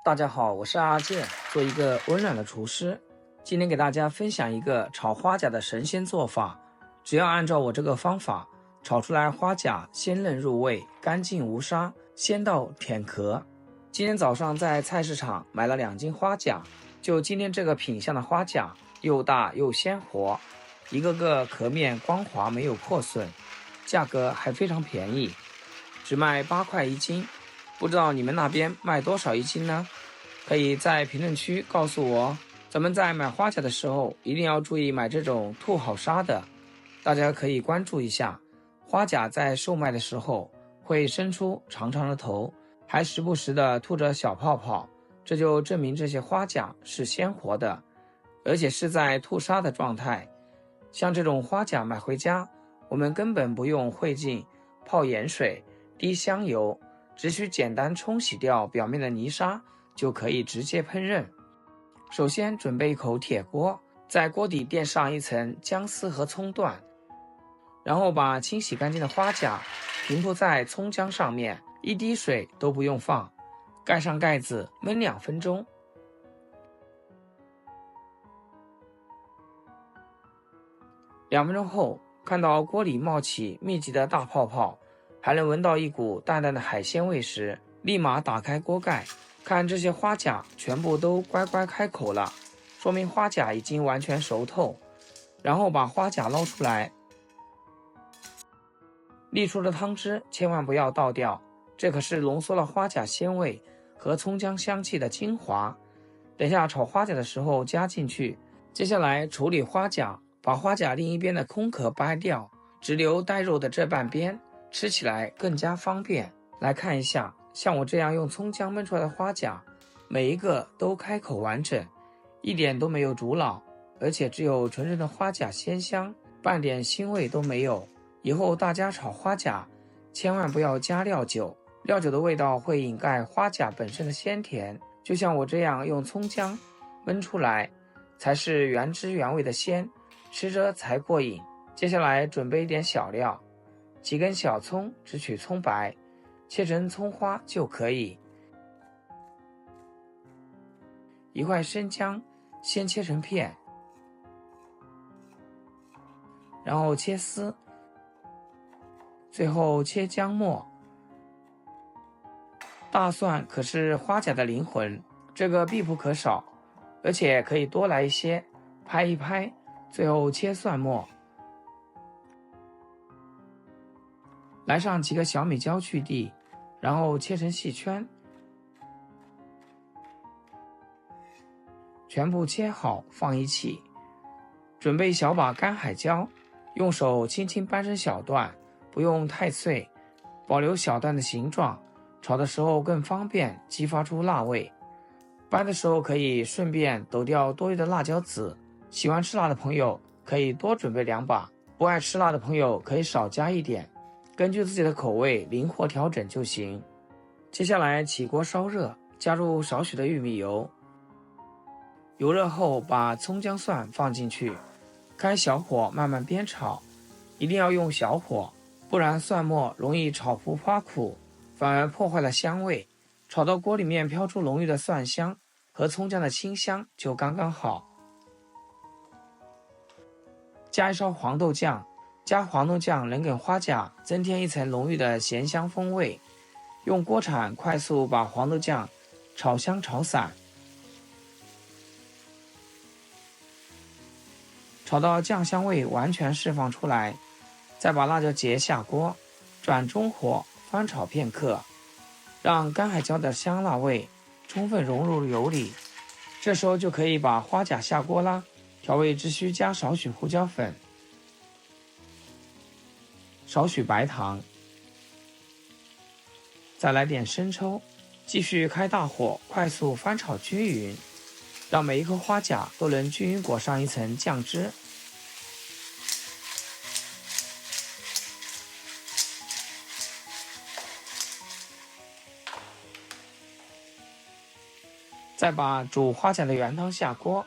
大家好，我是阿健，做一个温暖的厨师。今天给大家分享一个炒花甲的神仙做法。只要按照我这个方法，炒出来花甲鲜嫩入味，干净无沙，鲜到舔壳。今天早上在菜市场买了2斤花甲，就今天这个品相的花甲，又大又鲜活，一个个壳面光滑，没有破损，价格还非常便宜，只卖8块1斤。不知道你们那边卖多少1斤呢？可以在评论区告诉我。咱们在买花甲的时候一定要注意买这种吐好沙的。大家可以关注一下，花甲在售卖的时候会伸出长长的头，还时不时的吐着小泡泡，这就证明这些花甲是鲜活的，而且是在吐沙的状态。像这种花甲买回家，我们根本不用烩净、泡盐水、滴香油，只需简单冲洗掉表面的泥沙，就可以直接烹饪。首先准备一口铁锅，在锅底垫上一层姜丝和葱段，然后把清洗干净的花甲平铺在葱姜上面，一滴水都不用放，盖上盖子焖2分钟。2分钟后，看到锅里冒起密集的大泡泡，还能闻到一股淡淡的海鲜味时，立马打开锅盖，看这些花甲全部都乖乖开口了，说明花甲已经完全熟透。然后把花甲捞出来，沥出的汤汁千万不要倒掉，这可是浓缩了花甲鲜味和葱姜香气的精华。等下炒花甲的时候加进去。接下来处理花甲，把花甲另一边的空壳掰掉，只留带肉的这半边，吃起来更加方便。来看一下，像我这样用葱姜焖出来的花甲，每一个都开口完整，一点都没有煮老，而且只有纯正的花甲鲜香，半点腥味都没有。以后大家炒花甲千万不要加料酒，料酒的味道会掩盖花甲本身的鲜甜，就像我这样用葱姜焖出来，才是原汁原味的鲜，吃着才过瘾。接下来准备一点小料，几根小葱，只取葱白，切成葱花就可以。1块生姜，先切成片，然后切丝，最后切姜末。大蒜可是花甲的灵魂，这个必不可少，而且可以多来一些，拍一拍，最后切蒜末。来上几个小米椒去蒂，然后切成细圈，全部切好放一起。准备小把干海椒，用手轻轻掰成小段，不用太碎，保留小段的形状，炒的时候更方便激发出辣味。掰的时候可以顺便抖掉多余的辣椒籽，喜欢吃辣的朋友可以多准备2把，不爱吃辣的朋友可以少加一点，根据自己的口味灵活调整就行。接下来起锅烧热，加入少许的玉米油，油热后把葱姜蒜放进去，开小火慢慢煸炒，一定要用小火，不然蒜末容易炒糊发苦，反而破坏了香味。炒到锅里面飘出浓郁的蒜香和葱姜的清香就刚刚好。加一勺黄豆酱，加黄豆酱能给花甲增添一层浓郁的咸香风味。用锅铲快速把黄豆酱炒香炒散，炒到酱香味完全释放出来，再把辣椒节下锅，转中火翻炒片刻，让干海椒的香辣味充分融入油里。这时候就可以把花甲下锅啦，调味只需加少许胡椒粉，少许白糖，再来点生抽，继续开大火快速翻炒均匀，让每一颗花甲都能均匀裹上一层酱汁。再把煮花甲的原汤下锅，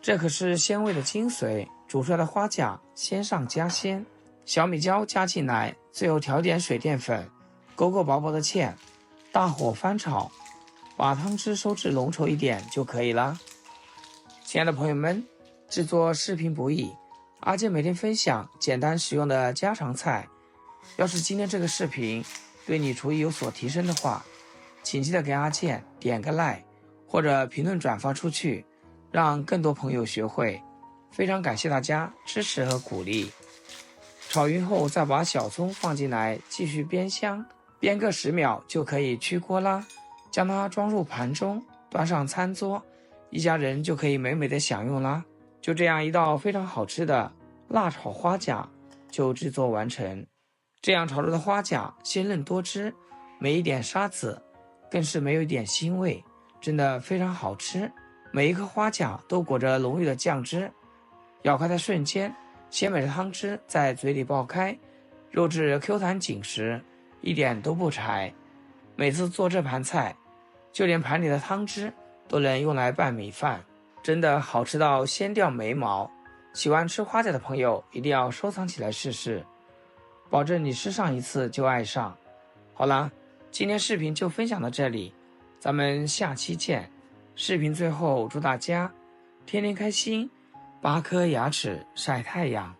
这可是鲜味的精髓，煮出来的花甲鲜上加鲜。小米椒加进来，最后调点水淀粉，勾勾薄薄的芡，大火翻炒，把汤汁收至浓稠一点就可以啦。亲爱的朋友们，制作视频不易，阿健每天分享简单实用的家常菜。要是今天这个视频对你厨艺有所提升的话，请记得给阿健点个 like 或者评论转发出去，让更多朋友学会。非常感谢大家支持和鼓励。炒匀后再把小葱放进来，继续煸香，煸个10秒就可以出锅啦。将它装入盘中，端上餐桌，一家人就可以美美的享用啦。就这样一道非常好吃的辣炒花甲就制作完成。这样炒出的花甲鲜嫩多汁，没一点沙子，更是没有一点腥味，真的非常好吃。每一颗花甲都裹着浓郁的酱汁，咬开的瞬间，鲜美的汤汁在嘴里爆开，肉质 Q 弹紧实，一点都不柴。每次做这盘菜，就连盘里的汤汁都能用来拌米饭，真的好吃到先掉眉毛。喜欢吃花甲的朋友一定要收藏起来试试，保证你吃上一次就爱上。好啦，今天视频就分享到这里，咱们下期见。视频最后祝大家天天开心，8颗牙齿晒太阳。